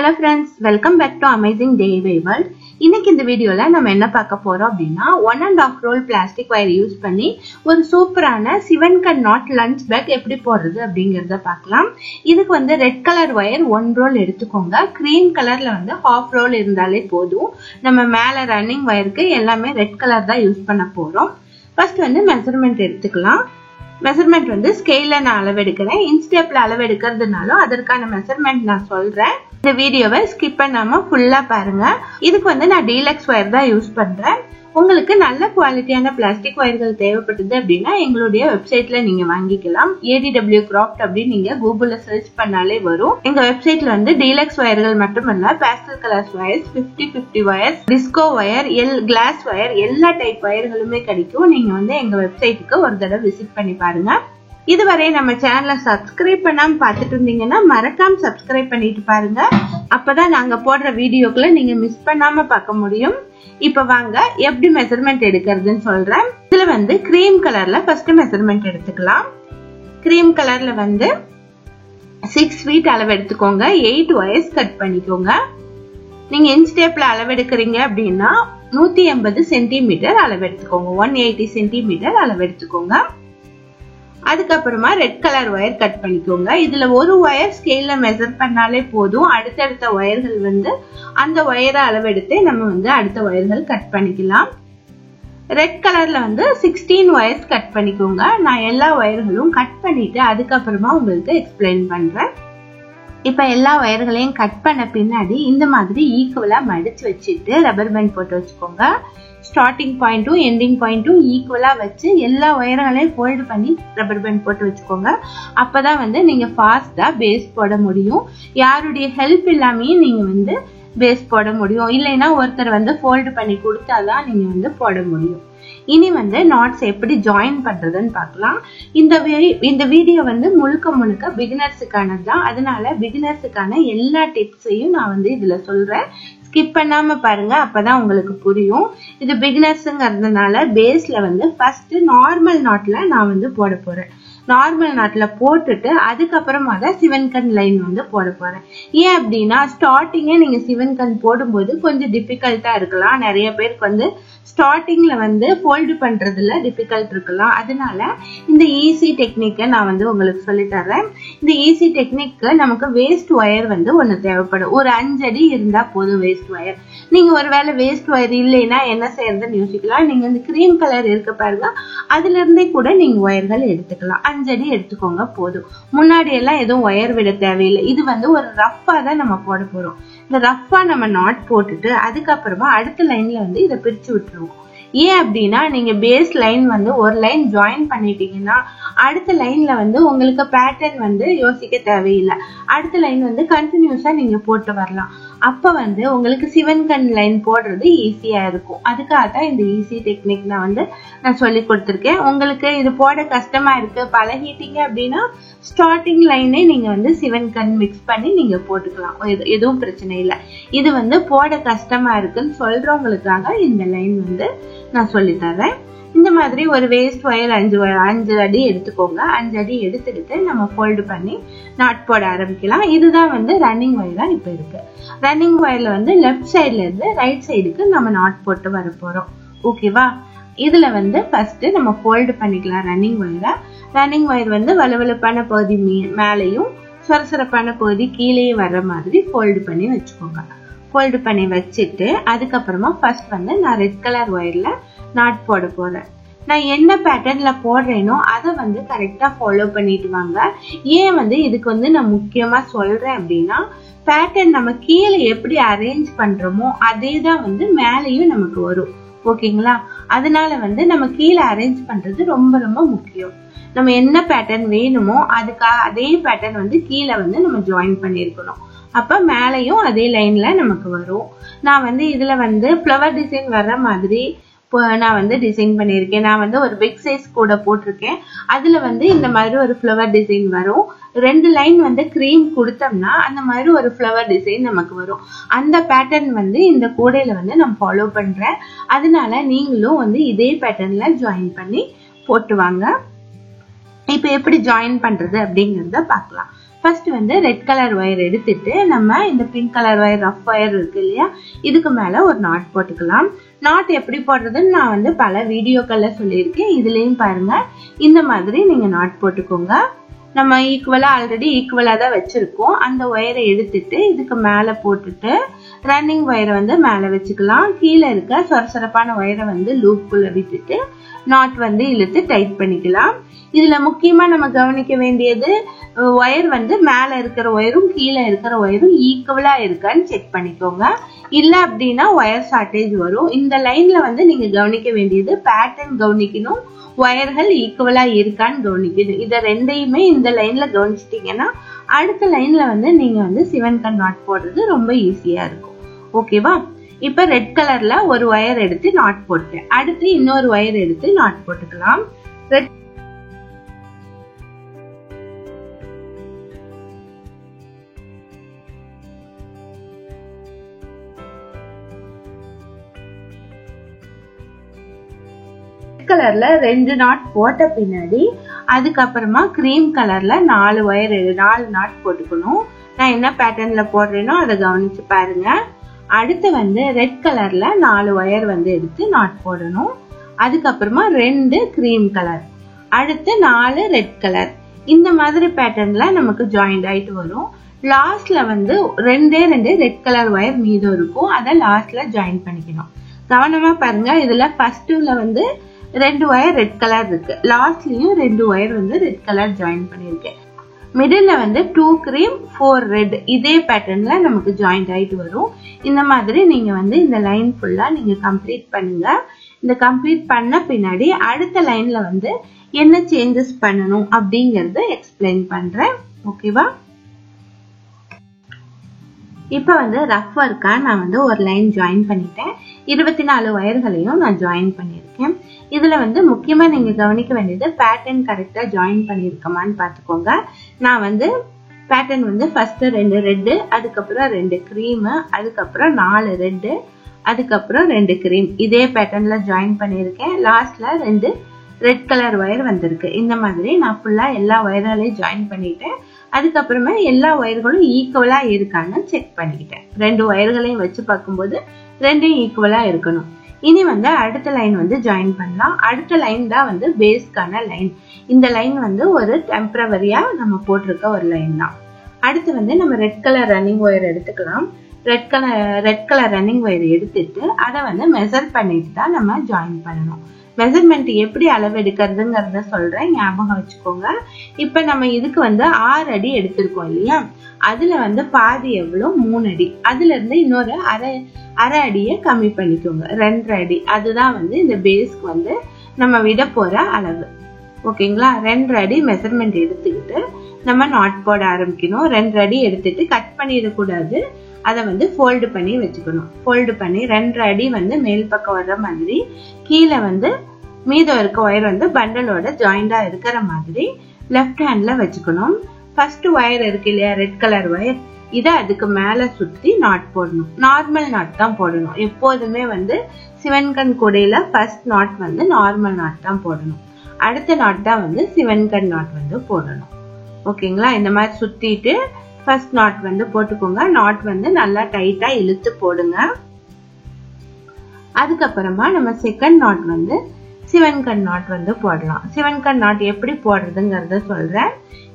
Hello friends, welcome back to Amazing DIY World. இன்னைக்கு இந்த வீடியோல நம்ம என்ன பார்க்க போறோம் அப்படின்னா 1.5 roll பிளாஸ்டிக் வயர் யூஸ் பண்ணி ஒரு சூப்பரான 7 கட் நாட் லஞ்ச் பேக் எப்படி போடுறது அப்படிங்கறத பார்க்கலாம். இதுக்கு வந்து ரெட் கலர் வயர் 1 roll எடுத்துக்கோங்க. கிரீம் கலர்ல வந்து half roll இருந்தாலே போதும். நம்ம மேல ரன்னிங் வயருக்கு எல்லாமே ரெட் கலர் தான் யூஸ் பண்ண போறோம். ஃபர்ஸ்ட் வந்து மெஷர்மென்ட் எடுத்துக்கலாம். மெஷர்மென்ட் வந்து ஸ்கேல்ல நான் அளவு எடுக்கிறேன். இன்ஸ்டெப்ல அளவு எடுக்கிறதுனால அதற்கான மெஷர்மென்ட் நான் சொல்றேன். இந்த வீடியோவை ஸ்கிப் பண்ணாம ஃபுல்லா பாருங்க. இதுக்கு வந்து நான் டீலக்ஸ் வயர் தான் யூஸ் பண்றேன். உங்களுக்கு நல்ல குவாலிட்டியான பிளாஸ்டிக் வயர்கள் தேவைப்பட்டது அப்படின்னா எங்களுடைய வெப்சைட்ல நீங்க வாங்கிக்கலாம். ADW கிராஃப்ட் அப்படின்னு நீங்க கூகுள்ல சர்ச் பண்ணாலே வரும். எங்க வெப்சைட்ல வந்து டீலக்ஸ் வயர்கள் மட்டுமல்ல pastel colours wires, 50-50 wires, disco wire, glass wire, எல்லா டைப் வயர்களுமே கிடைக்கும். நீங்க வந்து எங்க வெப்சைட்டுக்கு ஒரு தடவை விசிட் பண்ணி பாருங்க. இதுவரை நம்ம சேனலை சப்ஸ்கிரைப் பண்ணாம பார்த்துட்டு இருந்தீங்கன்னா மறக்காம சப்ஸ்கிரைப் பண்ணிட்டு பாருங்க. அப்பதான் நாங்க போடுற வீடியோக்களை நீங்க மிஸ் பண்ணாம பார்க்க முடியும். இப்ப வாங்க எப்படி மெஷர்மென்ட் எடுக்கிறதுன்னு சொல்றேன். இதுல வந்து கிரீம் கலர்ல ஃபர்ஸ்ட் மெஷர்மென்ட் எடுத்துக்கலாம். கிரீம் கலர்ல வந்து 6 feet அளவு எடுத்துக்கோங்க. 8 வயர்ஸ் கட் பண்ணிக்கோங்க. நீங்க இன்ச் டேப்ல அளவு எடுக்கிறீங்க அப்படின்னா 180 சென்டிமீட்டர் அளவு எடுத்துக்கோங்க. 180 சென்டிமீட்டர் அளவு எடுத்துக்கோங்க. அதுக்கப்புறமா ரெட் கலர் வயர் கட் பண்ணிக்கோங்க. இதுல ஒரு வயர் ஸ்கேல்ல மெஷர் பண்ணாலே போதும். அடுத்தடுத்த வயர்கள் வந்து அந்த வயரை அளவெடுத்து நம்ம வந்து அடுத்த வயர்கள் கட் பண்ணிக்கலாம். ரெட் கலர்ல வந்து 16 வயர்ஸ் கட் பண்ணிக்கோங்க. நான் எல்லா வயர்களும் கட் பண்ணிட்டு அதுக்கப்புறமா உங்களுக்கு எக்ஸ்பிளைன் பண்றேன். இப்ப எல்லா வயர்களையும் கட் பண்ண பின்னாடி இந்த மாதிரி ஈக்குவலா மடிச்சு வச்சுட்டு ரப்பர் பேண்ட் போட்டு வச்சுக்கோங்க. ஸ்டார்டிங் பாயிண்ட்டும் எண்டிங் பாயிண்ட்டும் ஈக்குவலா வச்சு எல்லா வயர்களையும் ஃபோல்டு பண்ணி ரப்பர் பேண்ட் போட்டு வச்சுக்கோங்க. அப்பதான் வந்து நீங்க ஃபாஸ்டா பேஸ் போட முடியும். யாருடைய ஹெல்ப் இல்லாமயே நீங்க வந்து பேஸ் போட முடியும். இல்லைன்னா ஒருத்தர் வந்து ஃபோல்டு பண்ணி கொடுத்தாதான் நீங்க வந்து போட முடியும். இனி வந்து நாட்ஸ் எப்படி ஜாயின் பண்றதுன்னு பார்க்கலாம். இந்த வீடியோ வந்து முழுக்க பிகினர்ஸுக்கானது தான். அதனால பிகினர்ஸுக்கான எல்லா டிப்ஸையும் நான் வந்து இதுல சொல்றேன். ஸ்கிப் பண்ணாம பாருங்க, அப்பதான் உங்களுக்கு புரியும். இது பிகினர்ஸ்ங்கிறதுனால பேஸ்ல வந்து ஃபர்ஸ்ட் நார்மல் நாட்ல நான் வந்து போட போறேன். நார்மல் நாட்ல போட்டுட்டு அதுக்கப்புறமா தான் 7 கன் லைன் வந்து போட போறேன். ஏன் அப்படின்னா ஸ்டார்டிங்கே நீங்க 7 கன் போடும்போது கொஞ்சம் டிஃபிகல்ட்டா இருக்கலாம். நிறைய பேருக்கு வந்து ஸ்டார்டிங்ல வந்து ஃபோல்டு பண்றதுல டிஃபிகல்ட் இருக்கலாம். அதனால இந்த ஈஸி டெக்னிக்கை நான் வந்து உங்களுக்கு சொல்லி தர்றேன். இந்த ஈஸி டெக்னிக்கு நமக்கு வேஸ்ட் ஒயர் வந்து ஒண்ணு தேவைப்படும். ஒரு 5 அடி இருந்தா போதும் வேஸ்ட் ஒயர். நீங்க ஒருவேளை வேஸ்ட் ஒயர் இல்லைன்னா என்ன செய்யறதுன்னு யோசிக்கலாம். நீங்க இந்த கிரீம் கலர் இருக்க பாருங்க, அதுல இருந்தே கூட நீங்க ஒயர்கள் எடுத்துக்கலாம். 5 அடி எடுத்துக்கோங்க போதும். முன்னாடி எல்லாம் எதுவும் ஒயர் விட தேவையில்லை. இது வந்து ஒரு ரஃபா தான் நம்ம போட போறோம். இந்த ரஃபா நம்ம நாட் போட்டுட்டு அதுக்கப்புறமா அடுத்த லைன்ல வந்து இதை பிரிச்சு விட்டுருவோம். ஏன் அப்படின்னா நீங்க பேஸ் லைன் வந்து ஒரு லைன் ஜாயின் பண்ணிட்டீங்கன்னா அடுத்த லைன்ல வந்து உங்களுக்கு பேட்டர்ன் வந்து யோசிக்க தேவையில்லை. அடுத்த லைன் வந்து கண்டினியூஸா நீங்க போட்டு வரலாம். அப்ப வந்து உங்களுக்கு 7 கன் லைன் போடுறது ஈஸியா இருக்கும். அதுக்காக தான் இந்த ஈஸி டெக்னிக் நான் சொல்லி கொடுத்துருக்கேன். உங்களுக்கு இது போட கஷ்டமா இருக்கு, பழகிட்டீங்க அப்படின்னா ஸ்டார்டிங் லைனே நீங்க வந்து 7 கன் மிக்ஸ் பண்ணி நீங்க போட்டுக்கலாம். எதுவும் பிரச்சனை இல்லை. இது வந்து போட கஷ்டமா இருக்குன்னு சொல்றவங்களுக்காக இந்த லைன் வந்து நான் சொல்லி தரேன். இந்த மாதிரி ஒரு வேஸ்ட் ஒயர் 5 அடி எடுத்துக்கோங்க. 5 அடி எடுத்துக்கிட்டு நம்ம ஃபோல்டு பண்ணி நாட் போட ஆரம்பிக்கலாம். இதுதான் வந்து ரன்னிங் ஒயரா இப்ப இருக்கு. ரன்னிங் ஒயர்ல வந்து லெஃப்ட் சைட்ல இருந்து ரைட் சைடுக்கு நம்ம நாட் போட்டு வர போறோம். ஓகேவா? இதுல வந்து ஃபர்ஸ்ட் நம்ம ஃபோல்டு பண்ணிக்கலாம் ரன்னிங் ஒயரை. ரன்னிங் ஒயர் வந்து வலுவலுப்பான பகுதி மேலையும் சொரசொரப்பான பகுதி கீழே வர்ற மாதிரி ஃபோல்டு பண்ணி வச்சுக்கோங்க. ஃபோல்டு பண்ணி வச்சுட்டு அதுக்கப்புறமா ஃபர்ஸ்ட் வந்து நான் ரெட் கலர் ஒயர்ல நாட் போட போறேன். நான் என்ன பேட்டர்ன்ல போடுறேனோ அதை வந்து கரெக்டா ஃபாலோ பண்ணிட்டு வாங்க. ஏன் வந்து இதுக்கு வந்து நான் முக்கியமா சொல்றேன் அப்படின்னா பேட்டர்ன் நம்ம கீழே எப்படி அரேஞ்ச் பண்றோமோ அதே தான் வந்து மேலேயும் நமக்கு வரும். ஓகேங்களா? அதனால வந்து நம்ம கீழே அரேஞ்ச் பண்றது ரொம்ப முக்கியம். நம்ம என்ன பேட்டர்ன் வேணுமோ அதே பேட்டர்ன் வந்து கீழே வந்து நம்ம ஜாயின் பண்ணிருக்கணும். அப்ப மேலையும் அதே லைன்ல நமக்கு வரும். நான் வந்து இதுல வந்து ஃப்ளவர் டிசைன் வர்ற மாதிரி நான் வந்து டிசைன் பண்ணிருக்கேன். நான் வந்து ஒரு பிக் சைஸ் கூட போட்டிருக்கேன். அதுல வந்து இந்த மாதிரி ஒரு ஃப்ளவர் டிசைன் வரும். 2 லைன் வந்து கிரீம் கொடுத்தோம்னா அந்த மாதிரி ஒரு ஃப்ளவர் டிசைன் நமக்கு வரும். அந்த பேட்டர்ன் வந்து இந்த கூடையில வந்து நான் ஃபாலோ பண்றேன். அதனால நீங்களும் வந்து இதே பேட்டர்ன்ல ஜாயின் பண்ணி போட்டு வாங்க. இப்ப எப்படி ஜாயின் பண்றது அப்படிங்கறத பார்க்கலாம். ஃபர்ஸ்ட் வந்து ரெட் கலர் ஒயர் எடுத்துட்டு நம்ம இந்த pink colour wire rough wire இருக்கு இல்லையா, இதுக்கு மேல ஒரு நாட் போட்டுக்கலாம். நாட் எப்படி போடுறதுன்னு நான் வந்து பல வீடியோக்கள்ல சொல்லியிருக்கேன். இதுலயும் பாருங்க, இந்த மாதிரி நீங்க நாட் போட்டுக்கோங்க. நம்ம ஆல்ரெடி ஈக்குவலா தான் வச்சிருக்கோம். அந்த ஒயரை எடுத்துட்டு இதுக்கு மேல போட்டுட்டு ரன்னிங் ஒயரை வந்து மேல வச்சுக்கலாம். கீழே இருக்க சொரசொரப்பான ஒயரை வந்து லூப்புக்குள்ள விட்டுட்டு நாட் வந்து இழுத்து டைட் பண்ணிக்கலாம். இதுல முக்கியமா நம்ம கவனிக்க வேண்டியது, ஒயர் வந்து மேல இருக்கிற ஒயரும் கீழே இருக்கிற ஒயரும் ஈக்குவலா இருக்கான்னு செக் பண்ணிக்கோங்க. இல்ல அப்படின்னா ஒயர் ஷார்டேஜ் வரும். இந்த லைன்ல வந்து நீங்க கவனிக்க வேண்டியது பேட்டர்ன் கவனிக்கணும், ஒயர்கள் ஈக்குவலா இருக்கான்னு கவனிக்கணும். இத ரெண்டையுமே இந்த லைன்ல கவனிச்சிட்டீங்கன்னா அடுத்த லைன்ல வந்து நீங்க வந்து சிவன் கண் நாட் போடுறது ரொம்ப ஈஸியா இருக்கும். ஓகேவா? இப்ப ரெட் கலர்ல ஒரு ஒயர் எடுத்து நாட் போட்டேன். அடுத்து இன்னொரு ஒயர் எடுத்து நாட் போட்டுக்கலாம். ரெட் கலர்ல 2 நாட் போட்ட பின்னாடி அதுக்கப்புறமா கிரீம் கலர்ல 4 நாட் போட்டுக்கணும். நான் என்ன பேட்டர்ன்ல போடுறேனோ அதை கவனிச்சு பாருங்க. அடுத்து வந்து ரெட் கலர்ல 4 ஒயர் வந்து எடுத்து நாட் போடணும். அதுக்கப்புறமா 2 கிரீம் கலர், அடுத்து 4 ரெட் கலர். இந்த மாதிரி பேட்டர்ன்ல நமக்கு ஜாயிண்ட் ஆயிட்டு வரும். லாஸ்ட்ல வந்து 2 ரெட் கலர் ஒயர் மீதம் இருக்கும், அதை லாஸ்ட்ல ஜாயின் பண்ணிக்கணும். கவனமா பாருங்க, இதுல ஃபர்ஸ்ட்ல வந்து 2 ஒயர் ரெட் கலர் இருக்கு, லாஸ்ட்லயும் 2 ஒயர் வந்து ரெட் கலர் ஜாயின் பண்ணிருக்கேன். மிடில்ல வந்து 2 கிரீம் 4 ரெட், இதே பேட்டர்ன்ல நமக்கு ஜாயிண்ட் ஆயிட்டு வரும். இந்த மாதிரி நீங்க வந்து இந்த லைன் ஃபுல்லா நீங்க கம்ப்ளீட் பண்ணுங்க. இந்த கம்ப்ளீட் பண்ண பின்னாடி அடுத்த லைன்ல வந்து என்ன சேஞ்சஸ் பண்ணணும் அப்படிங்கறத எக்ஸ்பிளைன் பண்றேன். ஓகேவா? இப்ப வந்து ரஃப் ஒர்க்கா நான் வந்து ஒரு லைன் ஜாயின் பண்ணிட்டேன். 24 ஒயர்களையும் நான் ஜாயின் பண்ணிருக்கேன். இதுல வந்து முக்கியமா நீங்க கவனிக்க வேண்டியது பேட்டர்ன் கரெக்டா ஜாயின் பண்ணிருக்கமான்னு பாத்துக்கோங்க. நான் வந்து பேட்டர்ன் வந்து ஃபர்ஸ்ட் 2 ரெட், அதுக்கப்புறம் 2 கிரீம், அதுக்கப்புறம் 4 ரெட், அதுக்கப்புறம் 2 கிரீம், இதே பேட்டர்ன்ல ஜாயின் பண்ணிருக்கேன். லாஸ்ட்ல 2 ரெட் கலர் ஒயர் வந்திருக்கு. இந்த மாதிரி நான் ஃபுல்லா எல்லா ஒயர்களையும் ஜாயின் பண்ணிட்டேன். அதுக்கப்புறமா எல்லா ஒயர்களும் ஈக்குவலா இருக்கான்னு செக் பண்ணிக்கிட்டேன். 2 ஒயர்களையும் வச்சு பார்க்கும்போது 2 ஈக்குவலா இருக்கணும். இனி வந்து அடுத்த லைன் வந்து ஜாயின் பண்ணலாம். அடுத்த லைன் தான் வந்து பேஸ்க்கான லைன். இந்த லைன் வந்து ஒரு டெம்பரவரியா நம்ம போட்டிருக்க ஒரு லைன் தான். அடுத்து வந்து நம்ம ரெட் கலர் ரன்னிங் ஒயர் எடுத்துக்கலாம். ரெட் கலர் ரன்னிங் ஒயர் எடுத்துட்டு அதை வந்து மெஷர் பண்ணிட்டு தான் நம்ம ஜாயின் பண்ணணும். மெஷர்மெண்ட் எப்படி அளவு எடுக்கிறதுங்கிறத சொல்றேன், ஞாபகம் வச்சுக்கோங்க. இப்ப நம்ம இதுக்கு வந்து 6 அடி எடுத்திருக்கோம் இல்லையா, அதுல வந்து பாதி எவ்வளவு 3 அடி, அதுல இருந்து இன்னொரு அரை அடியை கம்மி பண்ணிக்கோங்க, 2 அடி. அதுதான் வந்து இந்த பேஸ்க்கு வந்து நம்ம விட போற அளவு. ஓகேங்களா? 2 அடி மெஷர்மெண்ட் எடுத்துக்கிட்டு நம்ம நாட் போட ஆரம்பிக்கணும். 2 அடி எடுத்துட்டு கட் பண்ணிடக்கூடாது, அதை வந்து ஃபோல்டு பண்ணி வச்சுக்கணும். ஃபோல்டு பண்ணி 2 அடி வந்து மேல் பக்கம் வர்ற மாதிரி, கீழே வந்து மீதம் இருக்க ஒயர் வந்து பண்டலோட ஜாயிண்டா இருக்கிற மாதிரி லெஃப்ட் ஹேண்ட்ல வச்சுக்கணும். ஃபர்ஸ்ட் ஒயர் இருக்கு இல்லையா, ரெட் கலர் ஒயர், இதை அதுக்கு மேல சுத்தி நாட் போடணும். நார்மல் நாட் தான் போடணும். எப்போதுமே வந்து சிவன்கண் கூடையில ஃபர்ஸ்ட் நாட் வந்து நார்மல் நாட் தான் போடணும். அடுத்த நாட் தான் வந்து சிவன்கண் நாட் வந்து போடணும். ஓகேங்களா? இந்த மாதிரி சுத்திட்டு ஃபர்ஸ்ட் நாட் வந்து போட்டுக்கோங்க. நாட் வந்து நல்லா டைட்டா இழுத்து போடுங்க. அதுக்கப்புறமா நம்ம செகண்ட் நாட் வந்து சிவன்கண் நாட் வந்து போடலாம். சிவன்கண் நாட் எப்படி போடுறதுங்கிறத சொல்றேன்.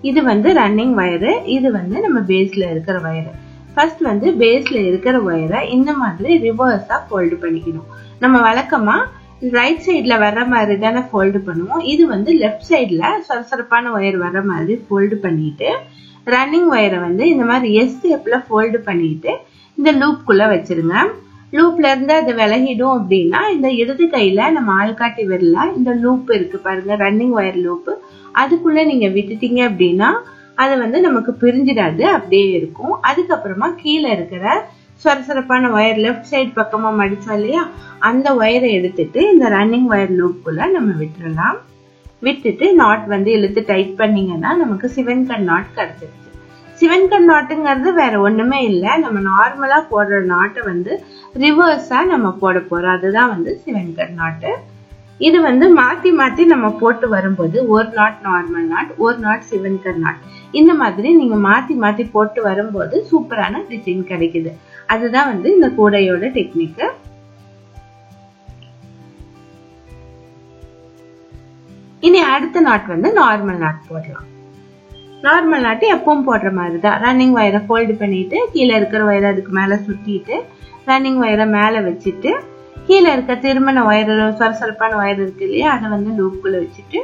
இது வந்து ரன்னிங் வயரு, இது வந்து நம்ம பேஸ்ல இருக்கிற வயரு. ஃபர்ஸ்ட் வந்து பேஸ்ல இருக்கிற வயரை இந்த மாதிரி ரிவர்ஸா ஃபோல்டு பண்ணிக்கணும். நம்ம வழக்கமா ரைட் சைட்ல வர்ற மாதிரி தானே ஃபோல்டு பண்ணுவோம். இது வந்து லெஃப்ட் சைட்ல சொரசொரப்பான ஒயர் வர்ற மாதிரி ஃபோல்டு பண்ணிட்டு ரன்னிங் ஒயரை வந்து இந்த மாதிரி எஸ் ஷேப்ல ஃபோல்டு பண்ணிட்டு இந்த லூப்குள்ள வச்சிருங்க. லூப்ல இருந்து அது விலகிடும் அப்படின்னா இந்த இடது கையில நம்ம ஆள்காட்டி விரல இந்த லூப் இருக்கு பாருங்க, ரன்னிங் ஒயர் லூப், அதுக்குள்ள நீங்க விட்டுட்டீங்க அப்படின்னா அது வந்து நமக்கு பிரிஞ்சிடாது, அப்படியே இருக்கும். அதுக்கப்புறமா கீழே இருக்கிற சொரசொரப்பான ஒயர் லெஃப்ட் சைடு பக்கமா மடிச்சோம் இல்லையா, அந்த ஒயரை எடுத்துட்டு இந்த ரன்னிங் ஒயர் லூப்புக்குள்ள நம்ம விட்டுறலாம். விட்டுட்டு நாட் வந்து இழுத்து டைட் பண்ணீங்கன்னா நமக்கு சிவன்கண் நாட் கிடைச்சிருச்சு. சிவன்கண் நாட்டுங்கிறது வேற ஒண்ணுமே இல்லை, நம்ம நார்மலா போடுற நாட்டை வந்து ரிவர்ஸா நம்ம போட போறோம். அதுதான் வந்து சிவன்கண் நாட்டு. இது வந்து மாத்தி மாத்தி நம்ம போட்டு வரும்போது ஒரு நாட் நார்மல் நாட், ஒரு நாட் சிவன்கர் நாட், இந்த மாதிரி நீங்க மாத்தி மாத்தி போட்டு வரும்போது சூப்பரான டிசைன் கிடைக்குது. அதுதான் வந்து இந்த கூடையோட டெக்னிக். இனி அடுத்த நாட் வந்து நார்மல் நாட் போடலாம். நார்மல் நாட் எப்பவும் போடுற மாதிரி தான். ரன்னிங் வயரை ஃபோல்டு பண்ணிட்டு கீழே இருக்கிற வயரை அதுக்கு மேல சுத்திட்டு ரன்னிங் வயரை மேல வச்சுட்டு கீழே இருக்க திருமண வயர் சொரசொரப்பான வயர் இருக்கு இல்லையா, அதை வந்து லூப்புக்குள்ள வச்சுட்டு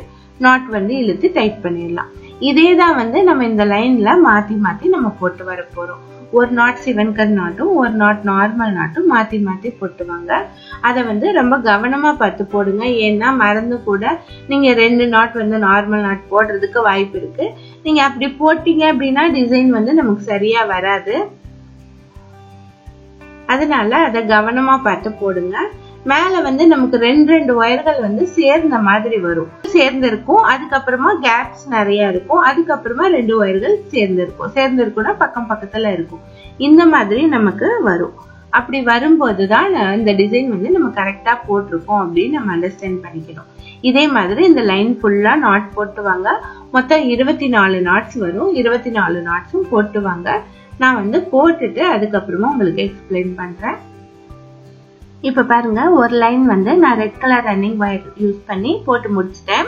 நாட் வந்து இழுத்து டைட் பண்ணிடலாம். இதேதான் வந்து நம்ம இந்த லைன்ல மாத்தி மாத்தி நம்ம போட்டு வர போறோம். ஒரு நாட் சிவன்கர் நாட்டும் ஒரு நாட் நார்மல் நாட்டும் மாத்தி மாத்தி போட்டுவாங்க. அதை வந்து ரொம்ப கவனமா பார்த்து போடுங்க. ஏன்னா மறந்து கூட நீங்க 2 நாட் வந்து நார்மல் நாட் போடுறதுக்கு வாய்ப்பு இருக்கு. நீங்க அப்படி போட்டீங்க அப்படின்னா டிசைன் வந்து நமக்கு சரியா வராது. அதனால அதை கவனமா பார்த்து போடுங்க. மேல வந்து நமக்கு 2 வயர்கள் வந்து சேர்ந்த மாதிரி வரும், சேர்ந்து இருக்கும். அதுக்கப்புறமா கேப்ஸ் நிறைய இருக்கும். அதுக்கப்புறமா 2 வயர்கள் சேர்ந்திருக்கும்னா பக்கம் பக்கத்துல இருக்கும். இந்த மாதிரி நமக்கு வரும். அப்படி வரும்போதுதான் இந்த டிசைன் வந்து நம்ம கரெக்டா போட்டிருக்கோம் அப்படின்னு நம்ம அண்டர்ஸ்டாண்ட் பண்ணிக்கணும். இதே மாதிரி இந்த லைன் ஃபுல்லா நாட் போட்டுவாங்க. மொத்தம் 24 நாட்ஸ் வரும். 24 நாட்ஸும் போட்டுவாங்க. நான் வந்து போட்டுட்டு அதுக்கப்புறமா உங்களுக்கு எக்ஸ்பிளைன் பண்றேன். இப்ப பாருங்க, ஒரு லைன் வந்து நான் red colour running wire use பண்ணி போட்டு முடிச்சிட்டேன்.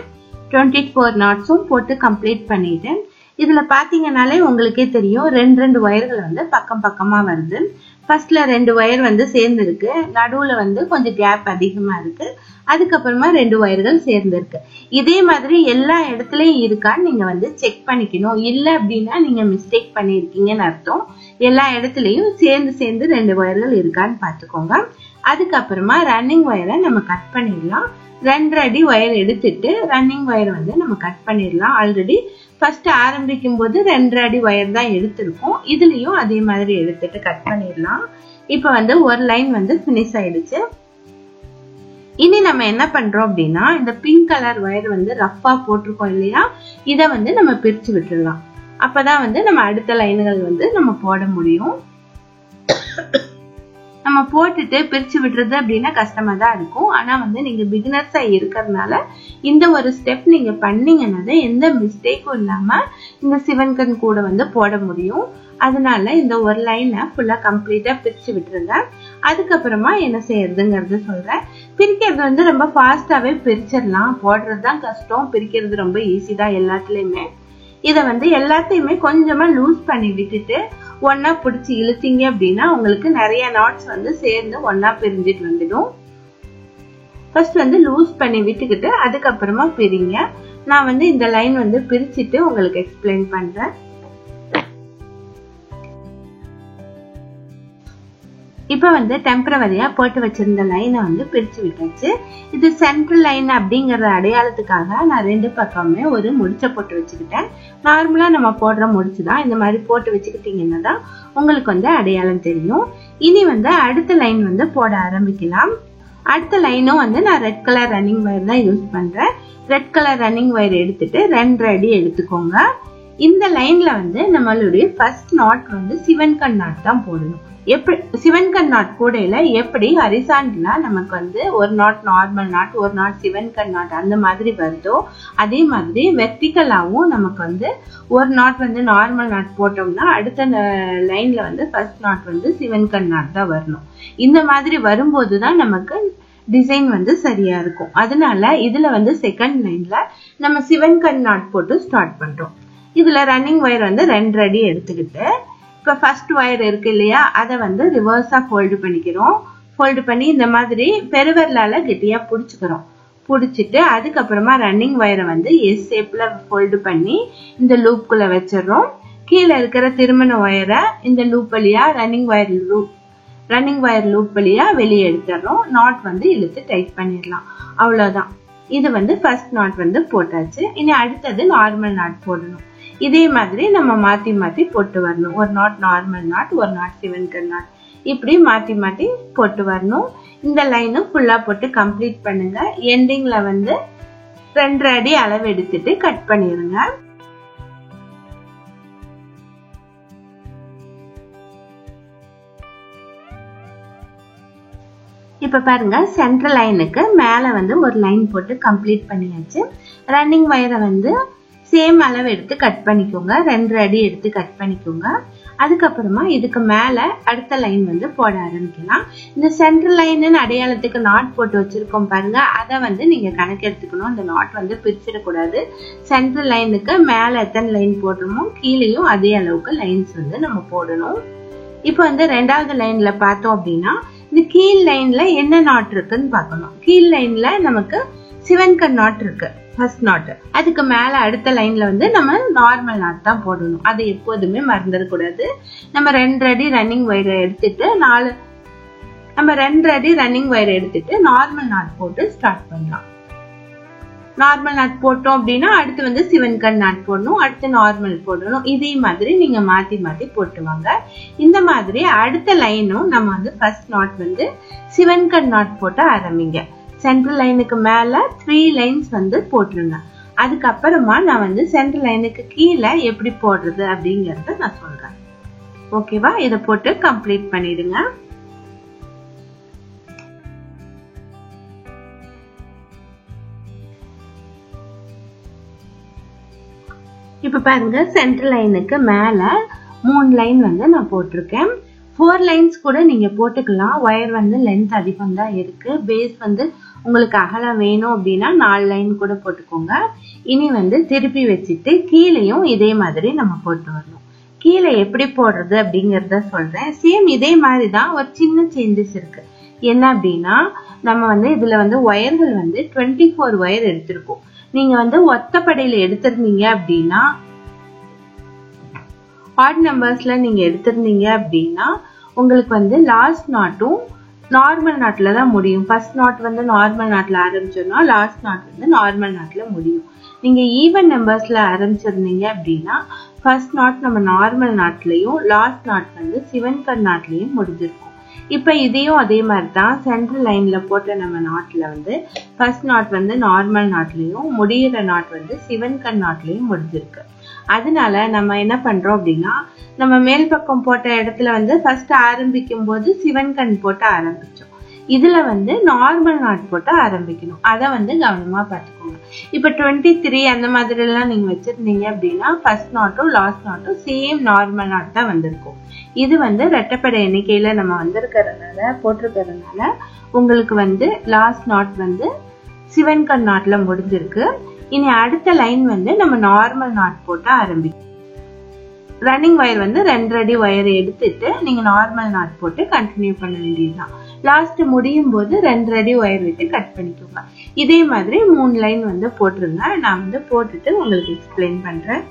24 நாட்ஸும் போட்டு கம்ப்ளீட் பண்ணிட்டேன். இதுல பாத்தீங்கன்னாலே உங்களுக்கே தெரியும், 2 வயர்கள் வந்து பக்கம் பக்கமா வருது. ஃபர்ஸ்ட்ல 2 வயர் வந்து சேர்ந்து இருக்கு, நடுவுல வந்து கொஞ்சம் கேப் அதிகமா இருக்கு, அதுக்கப்புறமா 2 வயர்கள் சேர்ந்து இருக்கு. இதே மாதிரி எல்லா இடத்துலயும் இருக்கான்னு நீங்க வந்து செக் பண்ணிக்கணும். இல்ல அப்படின்னா நீங்க மிஸ்டேக் பண்ணிருக்கீங்கன்னு அர்த்தம். எல்லா இடத்துலயும் சேர்ந்து 2 வயர்கள் இருக்கான்னு பாத்துக்கோங்க. அதுக்கப்புறமா ரன்னிங் வயரை நம்ம கட் பண்ணிடலாம். 2 அடி வயர் எடுத்துட்டு ரன்னிங் வயர் வந்து நம்ம கட் பண்ணிடலாம். ஆல்ரெடி ஃபர்ஸ்ட் ஆரம்பிக்கும் போது 2 அடி வயர் தான் எடுத்திருக்கோம். இதுலயும் அதே மாதிரி எடுத்துட்டு கட் பண்ணிடலாம். இப்ப வந்து ஒரு லைன் வந்து பினிஷ் ஆயிடுச்சு. இனி நம்ம என்ன பண்றோம் அப்படின்னா, இந்த பிங்க் கலர் வயர் வந்து ரஃபா போட்டிருக்கோம் இல்லையா, இத வந்து நம்ம பிரிச்சு விட்டுடலாம். அப்பதான் வந்து நம்ம அடுத்த லைன்கள் வந்து நம்ம போட முடியும். நம்ம போட்டுட்டு பிரிச்சு விடுறது அப்படின்னா கஷ்டமா தான் இருக்கும். ஆனா வந்து நீங்க பிகினர்ஸா இருக்கிறதுனால இந்த ஒரு ஸ்டெப் நீங்க பண்ணீங்கன்னா எந்த மிஸ்டேக்கும் இல்லாம இந்த சிவன்கண் கூட வந்து போட முடியும். அதனால இந்த ஒரு லைனை ஃபுல்லா கம்ப்ளீட்டா பிரிச்சு விட்டுருங்க. அதுக்கப்புறமா என்ன செய்யறதுங்கிறது சொல்றேன். பிரிக்கிறது வந்து ரொம்ப ஃபாஸ்டாவே பிரிச்சிடலாம். போடுறதுதான் கஷ்டம், பிரிக்கிறது ரொம்ப ஈஸி தான் எல்லாத்துலயுமே. இத வந்து எல்லாத்தையுமே கொஞ்சமா லூஸ் பண்ணி விட்டுட்டு ஒன்னா பிடிச்சி இழுத்தீங்க அப்படின்னா உங்களுக்கு நிறைய நாட்ஸ் வந்து சேர்ந்து ஒன்னா பிரிஞ்சிட்டு வந்துடும். ஃபர்ஸ்ட் வந்து லூஸ் பண்ணி விட்டுக்கிட்டு அதுக்கப்புறமா பிரிங்க. நான் வந்து இந்த லைன் வந்து பிரிச்சுட்டு உங்களுக்கு எக்ஸ்பிளைன் பண்றேன். இப்ப வந்து டெம்பரவரியா போட்டு வச்சிருந்த லைனை வந்து பிரிச்சு விட்டாச்சு. இது சென்ட்ரல் லைன் அப்படிங்கற அடையாளத்துக்காக நான் 2 பக்கமே ஒரு முடிச்ச போட்டு வச்சுக்கிட்டேன். நார்மலா நம்ம போடுற முடிச்சுதான், இந்த மாதிரி போட்டு வச்சுக்கிட்டீங்கன்னா தான் உங்களுக்கு வந்து அடையாளம் தெரியும். இனி வந்து அடுத்த லைன் வந்து போட ஆரம்பிக்கலாம். அடுத்த லைனும் வந்து நான் ரெட் கலர் ரன்னிங் வயர் தான் யூஸ் பண்றேன். ரெட் கலர் ரன்னிங் வயர் எடுத்துட்டு 2 அடி எடுத்துக்கோங்க. இந்த லைன்ல வந்து நம்மளுடைய ஃபர்ஸ்ட் நாட் வந்து சிவன்கண் நாட் தான் போடணும். எப்படி சிவன்கண் நாட் கூடையில எப்படி ஹரிசாண்டலா நமக்கு வந்து ஒரு நாட் நார்மல் நாட், ஒரு நாட் சிவன்கண் நாட் அந்த மாதிரி வருதோ, அதே மாதிரி வெர்டிகலாவும் நமக்கு வந்து ஒரு நாட் வந்து நார்மல் நாட் போட்டோம்னா அடுத்த லைன்ல வந்து ஃபர்ஸ்ட் நாட் வந்து சிவன்கண் நாட் தான் வரணும். இந்த மாதிரி வரும்போதுதான் நமக்கு டிசைன் வந்து சரியா இருக்கும். அதனால இதுல வந்து செகண்ட் லைன்ல நம்ம சிவன்கண் நாட் போட்டு ஸ்டார்ட் பண்றோம். இதுல ரன்னிங் வயர் வந்து 2 அடி எடுத்துக்கிட்டு இப்ப ஃபர்ஸ்ட் வயர் இருக்கு இல்லையா, அதை வந்து ரிவர்ஸா ஃபோல்டு பண்ணிக்கிறோம். ஃபோல்டு பண்ணி இந்த மாதிரி பெருவரலால கெட்டியா புடிச்சுக்கிறோம். புடிச்சிட்டு அதுக்கப்புறமா ரன்னிங் வயரை வந்து எஸ் ஷேப்ல ஃபோல்டு பண்ணி இந்த லூப்குள்ள வச்சிடறோம். கீழே இருக்கிற திருமண வயரை இந்த லூப் வழியா ரன்னிங் வயர் லூப் வழியா வெளியே எடுத்துடுறோம். நாட் வந்து இழுத்து டைட் பண்ணிடலாம். அவ்வளவுதான். இது வந்து ஃபர்ஸ்ட் நாட் வந்து போட்டாச்சு. இனி அடுத்தது நார்மல் நாட் போடணும். இதே மாதிரி நம்ம மாத்தி மாத்தி போட்டு வரணும். ஒரு நாட் நார்மல் நாட், ஒரு நாட் சிவன்கண் நாட், இப்படி மாத்தி மாத்தி போட்டு வரணும். இந்த லைனும் ஃபுல்லா போட்டு கம்ப்ளீட் பண்ணுங்க. எண்டிங்ல வந்து 2 அடி அளவு எடுத்துட்டு கட் பண்ணிருங்க. இப்ப பாருங்க சென்ட்ரல் லைனுக்கு மேல வந்து ஒரு லைன் போட்டு கம்ப்ளீட் பண்ணியாச்சு. ரன்னிங் வயரை வந்து சேம் அளவு எடுத்து கட் பண்ணிக்கோங்க, 2 அடி எடுத்து கட் பண்ணிக்கோங்க. அதுக்கப்புறமா இதுக்கு மேல அடுத்த லைன் வந்து போட ஆரம்பிக்கலாம். இந்த சென்ட்ரல் லைன் அடையாளத்துக்கு நாட் போட்டு வச்சிருக்கோம் பாருங்க, அதை வந்து நீங்க கணக்கு எடுத்துக்கணும். இந்த நாட் வந்து பிரிச்சிடக்கூடாது. சென்ட்ரல் லைனுக்கு மேல எத்தனை லைன் போடுறோமோ கீழேயும் அதே அளவுக்கு லைன்ஸ் வந்து நம்ம போடணும். இப்ப வந்து 2வது லைன்ல பார்த்தோம் அப்படின்னா இந்த கீழ் லைன்ல என்ன நாட் இருக்குன்னு பார்க்கணும். கீழ் லைன்ல நமக்கு சிவன்கண் நாட் இருக்கு, ஃபர்ஸ்ட் நாட். அதுக்கு மேல அடுத்த லைன்ல வந்து நம்ம நார்மல் நாட் தான் போடணும். அதை எப்போதுமே மறந்துடக்கூடாது. நம்ம 2 அடி ரன்னிங் வயரை எடுத்துட்டு நார்மல் நாட் போட்டு ஸ்டார்ட் பண்ணலாம். நார்மல் நாட் போட்டோம் அப்படின்னா அடுத்து வந்து சிவன்கண் நாட் போடணும், அடுத்து நார்மல் போடணும். இதே மாதிரி நீங்க மாத்தி மாத்தி போட்டுவாங்க. இந்த மாதிரி அடுத்த லைனும் நம்ம வந்து ஃபர்ஸ்ட் நாட் வந்து சிவன்கண் நாட் போட்டு ஆரம்பிங்க. சென்ட்ரல் லைனுக்கு மேல 3 லைன்ஸ் வந்து போட்டுருங்க. அதுக்கப்புறமா நான் வந்து சென்ட்ரல் லைனுக்கு கீழே எப்படி போடுறது அப்படிங்கறத நான் சொல்றேன். ஓகேவா? இதை போட்டு கம்ப்ளீட் பண்ணிடுங்க. இப்ப பாருங்க சென்ட்ரல் லைனுக்கு மேல 3 லைன் வந்து நான் போட்டிருக்கேன். 4 லைன்ஸ் கூட நீங்க போட்டுக்கலாம். ஒயர் வந்து லென்த் அதிகம் தான் இருக்கு. பேஸ் வந்து உங்களுக்கு அகலம் வேணும் அப்படின்னா 4 லைன் கூட போட்டுக்கோங்க. இனி வந்து திருப்பி வச்சுட்டு கீழேயும் இதே மாதிரி நம்ம போட்டு வரணும். கீழே எப்படி போடுறது அப்படிங்கறத சொல்றேன். சேம் இதே மாதிரிதான், ஒரு சின்ன சேஞ்சஸ் இருக்கு. என்ன அப்படின்னா நம்ம வந்து இதுல வந்து ஒயர்கள் வந்து 24 ஒயர் எடுத்திருக்கோம். நீங்க வந்து ஒத்தப்படையில எடுத்திருந்தீங்க அப்படின்னா, ஆட் நம்பர்ஸ்ல நீங்க எடுத்திருந்தீங்க அப்படின்னா உங்களுக்கு வந்து லாஸ்ட் நாட்டும் நார்மல் நாட்ல தான் முடியும். ஃபர்ஸ்ட் நாட் வந்து நார்மல் நாட்ல ஆரம்பிச்சோம்னா லாஸ்ட் நாட் வந்து நார்மல் நாட்ல முடியும். நீங்க ஈவன் நம்பர்ஸ்ல ஆரம்பிச்சிருந்தீங்க அப்படின்னா ஃபர்ஸ்ட் நாட் நம்ம நார்மல் நாட்லயும் லாஸ்ட் நாட் வந்து சிவன்கண் நாட்லயும் முடிஞ்சிருக்கும். இப்ப இதையும் அதே மாதிரிதான் சென்ட்ரல் லைன்ல போட்ட நம்ம நாட்ல வந்து ஃபர்ஸ்ட் நாட் வந்து நார்மல் நாட்லயும் முடியிற நாட் வந்து சிவன்கண் நாட்லயும் முடிஞ்சிருக்கு. அதனால நம்ம என்ன பண்றோம் அப்படின்னா நம்ம மேல் பக்கம் போட்ட இடத்துல வந்து ஃபர்ஸ்ட் ஆரம்பிக்கும் போது சிவன்கண் போட்டு ஆரம்பிச்சோம். இதுல வந்து நார்மல் நாட் போட்டு ஆரம்பிக்கணும். அதை வந்து கவனமா பார்த்துக்கோங்க. இப்ப 23 அந்த மாதிரி எல்லாம் நீங்க வச்சிருந்தீங்க அப்படின்னா ஃபர்ஸ்ட் நாட்டும் லாஸ்ட் நாட்டும் சேம் நார்மல் நாட் தான் வந்திருக்கும். இது வந்து ரெட்டப்படை எண்ணிக்கையில நம்ம போட்டிருக்கிறதுனால உங்களுக்கு வந்து லாஸ்ட் நாட் வந்து சிவன்கண் நாட்ல முடிஞ்சிருக்கு. இனி அடுத்த லைன் வந்து நம்ம நார்மல் நாட் போட்டு ஆரம்பிக்கும். ரன்னிங் வயர் வந்து 2 அடி வயர் எடுத்துட்டு நீங்க நார்மல் நாட் போட்டு கண்டினியூ பண்ண வேண்டியதுதான். லாஸ்ட் முடியும் போது 2 அடி ஒயர் விட்டு கட் பண்ணிக்கோங்க. இதே மாதிரி 3 லைன் வந்து போட்டுருங்க. நான் வந்து போட்டுட்டு உங்களுக்கு எக்ஸ்பிளைன் பண்றேன்.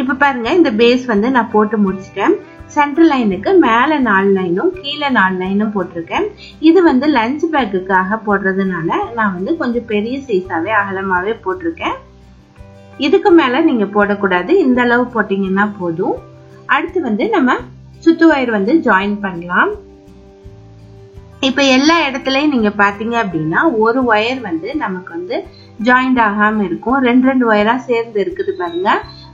இப்ப பாருங்க இந்த பேஸ் வந்து நான் போட்டு முடிச்சிட்டேன். சென்ட்ரல் லைனுக்கு மேல 4 லைனும் கீழே 4 லைனும் போட்டிருக்கேன். இது வந்து லஞ்ச் பேக்குக்காக போடுறதுனால நான் வந்து கொஞ்சம் பெரிய சைஸாவே அகலமாவே போட்டிருக்கேன். இதுக்கு மேல நீங்க போடக்கூடாது. இந்த அளவு போட்டீங்கன்னா போதும். அடுத்து வந்து நம்ம சுத்து ஒயர் வந்து ஜாயின் பண்ணலாம். இப்ப எல்லா இடத்துலயும் நீங்க பாத்தீங்க அப்படின்னா ஒரு ஒயர் வந்து நமக்கு வந்து ஜாயிண்ட் ஆகாம இருக்கும். 2 ஒயரா சேர்ந்து இருக்குது பாருங்க.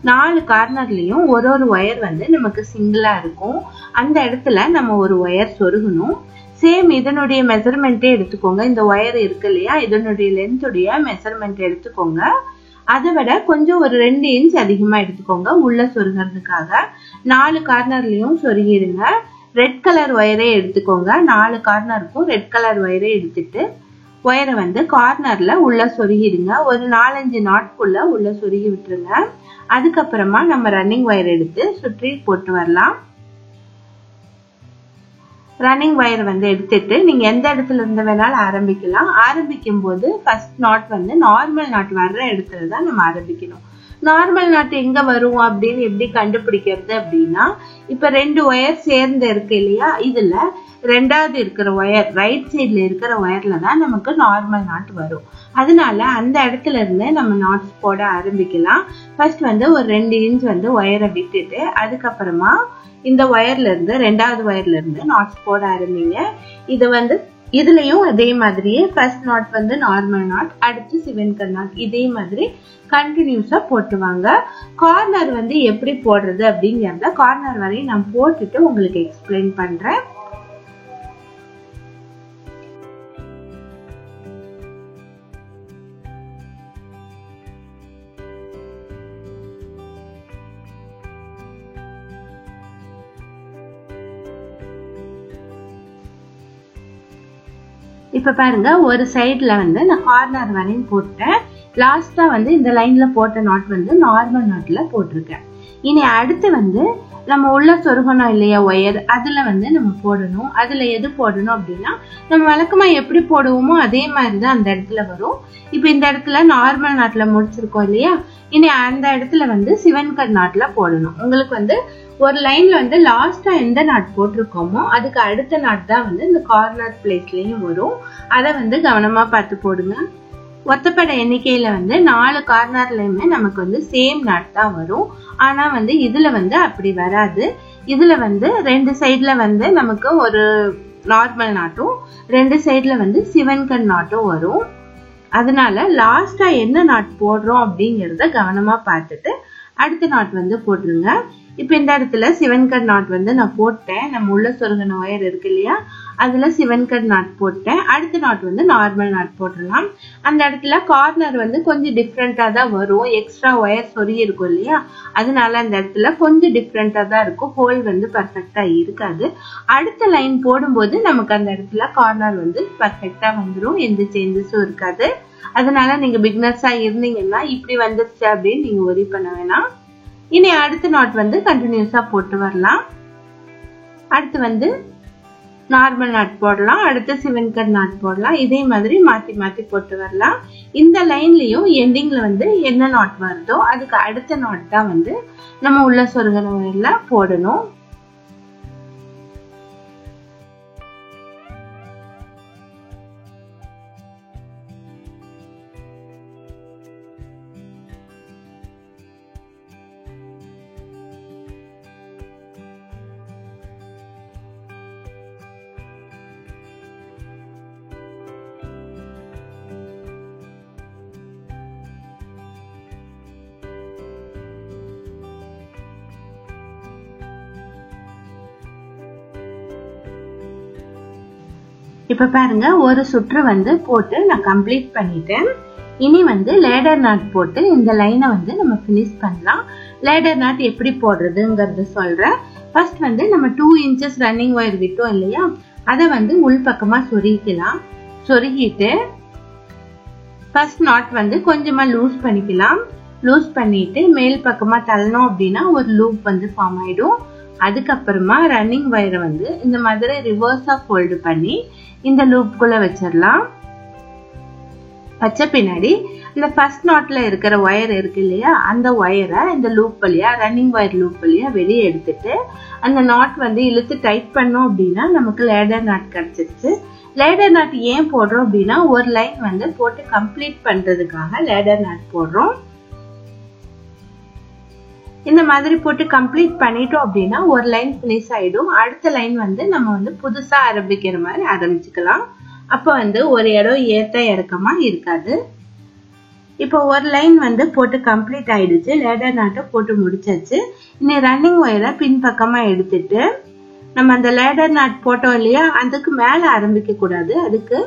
4 கார்னர்லயும் ஒரு ஒயர் வந்து நமக்கு சிங்கிளா இருக்கும். அந்த இடத்துல நம்ம ஒரு ஒயர் சொருகணும். சேம் இதனுடைய மெஷர்மெண்ட்டே எடுத்துக்கோங்க. இந்த ஒயர் இருக்கு இல்லையா, இதனுடைய லென்த்துடைய மெஷர்மெண்ட் எடுத்துக்கோங்க. அதை விட கொஞ்சம் ஒரு 2 இன்ச் அதிகமா எடுத்துக்கோங்க உள்ள சொருகிறதுக்காக. 4 கார்னர்லயும் சொருகிடுங்க. ரெட் கலர் ஒயரே எடுத்துக்கோங்க. 4 கார்னருக்கும் ரெட் கலர் ஒயரே எடுத்துட்டு ஒயரை வந்து கார்னர்ல உள்ள சொருகிடுங்க. ஒரு 4-5 நாட்குள்ள உள்ள சொருகி விட்டுருங்க. அதுக்கப்புறமா நம்ம ரன்னிங் ஒயர் எடுத்து சுற்றி போட்டு வரலாம். ரன்னிங் ஒயர் வந்து எடுத்துட்டு நீங்க எந்த இடத்துல இருந்து வேணாலும் ஆரம்பிக்கலாம். ஆரம்பிக்கும் போது ஃபர்ஸ்ட் நாட் வந்து நார்மல் நாட் வர்ற இடத்துல தான் நம்ம ஆரம்பிக்கணும். நார்மல் நாட் எங்க வரும் அப்படின்னு எப்படி கண்டுபிடிக்கிறது அப்படின்னா, இப்ப 2 ஒயர் சேர்ந்து இருக்கு இல்லையா, இதுல 2வது இருக்கிற ஒயர் ரைட் சைட்ல இருக்கிற ஒயர்ல தான் நமக்கு நார்மல் நாட் வரும். அதனால அந்த இடத்துல இருந்து நம்ம நாட்ஸ் போட ஆரம்பிக்கலாம். ஃபர்ஸ்ட் வந்து ஒரு 2 இன்ச் வந்து ஒயரை விட்டுட்டு அதுக்கப்புறமா இந்த ஒயர்ல இருந்து 2வது ஒயர்ல இருந்து நாட்ஸ் போட ஆரம்பிங்க. இது வந்து இதுலயும் அதே மாதிரியே ஃபர்ஸ்ட் நாட் வந்து நார்மல் நாட், அடுத்து சிவன்கண் நாட், இதே மாதிரி கண்டினியூஸா போட்டுவாங்க. கார்னர் வந்து எப்படி போடுறது அப்படிங்கறத கார்னர் வரையும் நான் போட்டுட்டு உங்களுக்கு எக்ஸ்பிளைன் பண்றேன். இப்ப பாருங்க ஒரு சைடுல வந்து நான் கார்னர் வரையும் போட்டேன். லாஸ்டா வந்து இந்த லைன்ல போட்ட நாட் வந்து நார்மல் நாட்ல போட்டிருக்கேன். இனி அடுத்து வந்து நம்ம உள்ள சொருகணும் இல்லையா ஒயர், அதுல வந்து நம்ம போடணும். அதுல எது போடணும் அப்படின்னா நம்ம வழக்கமா எப்படி போடுவோமோ அதே மாதிரிதான் அந்த இடத்துல வரும். இப்ப இந்த இடத்துல நார்மல் நாட்ல முடிச்சிருக்கோம் இல்லையா, இனி அந்த இடத்துல வந்து சிவன் கட் நாட்ல போடணும். உங்களுக்கு வந்து ஒரு லைன்ல வந்து லாஸ்டா எந்த நாட் போட்டிருக்கோமோ அதுக்கு அடுத்த நாட் தான் வந்து இந்த கார்னர் பிளேஸ்லயும் வரும். அதை வந்து கவனமா பார்த்து போடுங்க. ஒத்தப்பட எண்ணிக்கையில வந்து 4 கார்னர்லயுமே நமக்கு வந்து சேம் நாட் தான் வரும். ஆனா வந்து இதுல வந்து அப்படி வராது. இதுல வந்து 2 சைட்ல வந்து நமக்கு ஒரு நார்மல் நாட்டும் 2 சைட்ல வந்து சிவன் கட் நாட்டும் வரும். அதனால லாஸ்டா என்ன நாட் போடுறோம் அப்படிங்கறத கவனமா பார்த்துட்டு அடுத்த நாட் வந்து போட்டுருங்க. இப்ப இந்த இடத்துல சிவன் கட் நாட் வந்து நான் போட்டேன். நம்ம உள்ள சொருகின ஒயர் இருக்கு இல்லையா, அதுல சிவன் கட் நாட் போட்டேன். அடுத்த நாட் வந்து நார்மல் நாட் போட்டுடலாம். அந்த இடத்துல கார்னர் வந்து கொஞ்சம் டிஃப்ரெண்டா தான் வரும். எக்ஸ்ட்ரா ஒயர் சொருகி இருக்கும் இல்லையா, அதனால அந்த இடத்துல கொஞ்சம் டிஃப்ரெண்டா தான் இருக்கும். ஹோல் வந்து பர்ஃபெக்டா இருக்காது. அடுத்த லைன் போடும்போது நமக்கு அந்த இடத்துல கார்னர் வந்து பர்ஃபெக்டா வந்துடும். எந்த சேஞ்சஸும் இருக்காது. அதனால நீங்க பிகினர்ஸா இருந்தீங்கன்னா இப்படி வந்துருச்சு அப்படின்னு நீங்க ஒரி பண்ண வேணாம். இனி அடுத்த நாட் வந்து கண்டினியூஸா போட்டு வரலாம். அடுத்து வந்து நார்மல் நாட் போடலாம், அடுத்து சிவன் கட் நாட் போடலாம். இதே மாதிரி மாத்தி மாத்தி போட்டு வரலாம். இந்த லைன்லயும் எண்டிங்ல வந்து என்ன நாட் வருதோ அதுக்கு அடுத்த நாட் தான் வந்து நம்ம உள்ள சொருகின ஒயர்ல போடணும். இப்ப பாருங்க ஒரு சுற்று வந்து போட்டு நான் கம்ப்ளீட் பண்ணிட்டேன். இனி வந்து லேடர் நாட் போட்டு இந்த லைனை வந்து நம்ம பினிஷ் பண்ணலாம். லேடர் நாட் எப்படி போடுறதுங்கிறத சொல்றேன். ஃபர்ஸ்ட் வந்து நம்ம 2 இன்ச்சஸ் ரன்னிங் ஒயர் விட்டோம் இல்லையா, அதை வந்து உள் பக்கமா சொருகிக்கலாம். சொருகிட்டு ஃபர்ஸ்ட் நாட் வந்து கொஞ்சமா லூஸ் பண்ணிக்கலாம். லூஸ் பண்ணிட்டு மேல் பக்கமா தள்ளணும் அப்படின்னா ஒரு லூப் வந்து ஃபார்ம் ஆயிடும். அதுக்கப்புறமா ரன்னிங் ஒயரை வந்து இந்த மாதிரி ரிவர்ஸா ஃபோல்டு பண்ணி இந்த லூப்குள்ள வச்சிடலாம். வச்ச பின்னாடி இந்த ஃபர்ஸ்ட் நாட்ல இருக்கிற ஒயர் இருக்கு இல்லையா, அந்த ஒயரை இந்த லூப் வழியா ரன்னிங் ஒயர் லூப் வழியா வெளியே எடுத்துட்டு அந்த நாட் வந்து இழுத்து டைட் பண்ணோம் அப்படின்னா நமக்கு லேடர் நாட் கிடைச்சிருச்சு. லேடர் நாட் ஏன் போடுறோம் அப்படின்னா ஒரு லைன் வந்து போட்டு கம்ப்ளீட் பண்றதுக்காக லேடர் நாட் போடுறோம். இந்த மாதிரி போட்டு கம்ப்ளீட் பண்ணிட்டோம் அப்படின்னா ஒரு லைன் பினிஷ் ஆயிடும். அடுத்த லைன் வந்து நம்ம வந்து புதுசா ஆரம்பிக்கிற மாதிரி ஆரம்பிச்சுக்கலாம். அப்ப வந்து ஒரு இடம் ஏத்த இறக்கமா இருக்காது. இப்போ ஒரு லைன் வந்து போட்டு கம்ப்ளீட் ஆயிடுச்சு. லேடர் நாட்டை போட்டு முடிச்சாச்சு. இனி ரன்னிங் ஒயரை பின்பக்கமா எடுத்துட்டு நம்ம அந்த லேடர் நாட் போட்டோம் இல்லையா, அதுக்கு மேல ஆரம்பிக்க கூடாது. அதுக்கு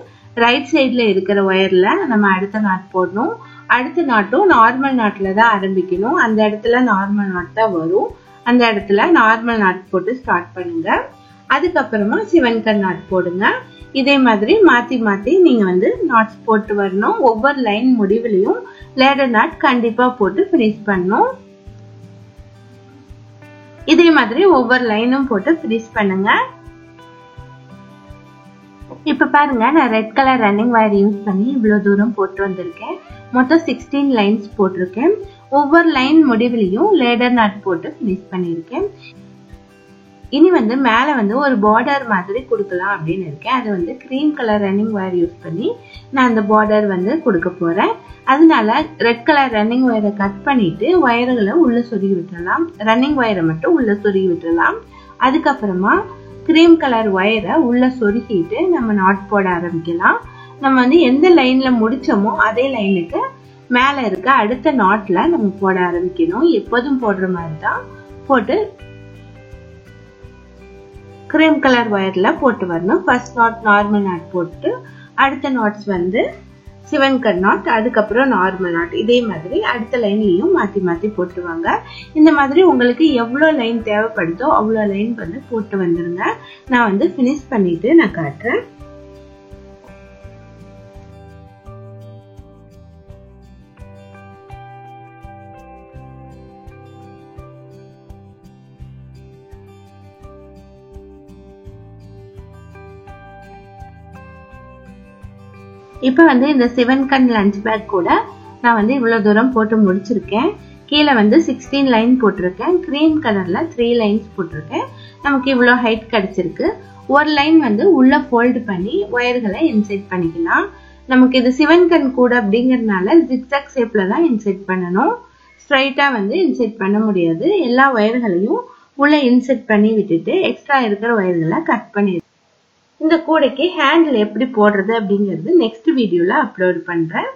ரைட் சைட்ல இருக்கிற ஒயர்ல நம்ம அடுத்த நாட் போடணும். அடுத்த நாட்டும் நார்மல் நாட்ல தான் ஆரம்பிக்கணும். அந்த இடத்துல நார்மல் நாட் தான் வரும். அந்த இடத்துல நார்மல் நாட் போட்டு ஸ்டார்ட் பண்ணுங்க. அதுக்கப்புறமா சிவன் கட் நாட் போடுங்க. இதே மாதிரி மாத்தி மாத்தி நீங்க வந்து நாட்ஸ் போட்டு வரணும். ஒவ்வொரு லைன் முடிவுலையும் லேடர் நாட் கண்டிப்பா போட்டு பினிஷ் பண்ணணும். இதே மாதிரி ஒவ்வொரு லைனும் போட்டு பினிஷ் பண்ணுங்க. இப்ப பாருங்க, நான் red colour running wire use பண்ணி இவ்வளவு தூரம் போட்டு வந்திருக்கேன். மொத்தம் 16 லைன்ஸ் போட்டிருக்கேன். ஒவ்வொரு லைன் முடிவுலையும் லேடர் நாட் போட்டு பினிஷ் பண்ணிருக்கேன். இனி வந்து மேல வந்து ஒரு பார்டர் மாதிரி கொடுக்கலாம் அப்படின்னு இருக்கேன். அது வந்து cream colour running wire use பண்ணி நான் அந்த பார்டர் வந்து கொடுக்க போறேன். அதனால ரெட் கலர் ரன்னிங் வயரை கட் பண்ணிட்டு ஒயர்களை உள்ள சொருகி விட்டுறலாம். ரன்னிங் வயரை மட்டும் உள்ள சொருகி விட்டுறலாம். அதுக்கப்புறமா கிரீம் கலர் ஒயரை உள்ள சொருகிட்டு நம்ம நாட் போட ஆரம்பிக்கலாம். நம்ம வந்து எந்த லைன்ல முடிச்சோமோ அதே லைனுக்கு மேல இருக்க அடுத்த நாட்ல நம்ம போட ஆரம்பிக்கணும். எப்போதும் போடுற மாதிரி தான் போட்டு கிரீம் கலர் ஒயர்ல போட்டு வரணும். ஃபர்ஸ்ட் நாட் நார்மல் நாட் போட்டு அடுத்த நாட்ஸ் வந்து சிவன் கட் நாட், அதுக்கப்புறம் நார்மல் நாட். இதே மாதிரி அடுத்த லைன்லயும் மாத்தி மாத்தி போட்டுருவாங்க. இந்த மாதிரி உங்களுக்கு எவ்வளவு லைன் தேவைப்படுதோ அவ்வளவு லைன் வந்து போட்டு வந்துருங்க. நான் வந்து பினிஷ் பண்ணிட்டு நான் காட்டுறேன். இப்போ வந்து இந்த 7 கன் லஞ்ச் பேக் கூட நான் வந்து இவ்வளவு தூரம் போட்டு முடிச்சிருக்கேன். கீழே வந்து 16 லைன் போட்டிருக்கேன். கிரீன் கலர்ல 3 லைன்ஸ் போட்டிருக்கேன். நமக்கு இவ்வளவு ஹைட் கிடைச்சிருக்கு. ஒரு லைன் வந்து உள்ள ஃபோல்ட் பண்ணி ஒயர்களை இன்செர்ட் பண்ணிக்கலாம். நமக்கு இது 7 கன் கூட அப்படிங்கறதுனால ஜிக்ஸாக் ஷேப்ல தான் இன்செர்ட் பண்ணணும். ஸ்ட்ரைட்டா வந்து இன்செர்ட் பண்ண முடியாது. எல்லா ஒயர்களையும் உள்ள இன்செர்ட் பண்ணி விட்டுட்டு எக்ஸ்ட்ரா இருக்கிற ஒயர்களை கட் பண்ணி இந்த கூடைக்கு ஹேண்டில் எப்படி போடுறது அப்படிங்கிறது நெக்ஸ்ட் வீடியோல அப்லோட் பண்றேன்.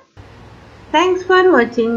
தேங்க்ஸ் ஃபார் வாட்சிங்.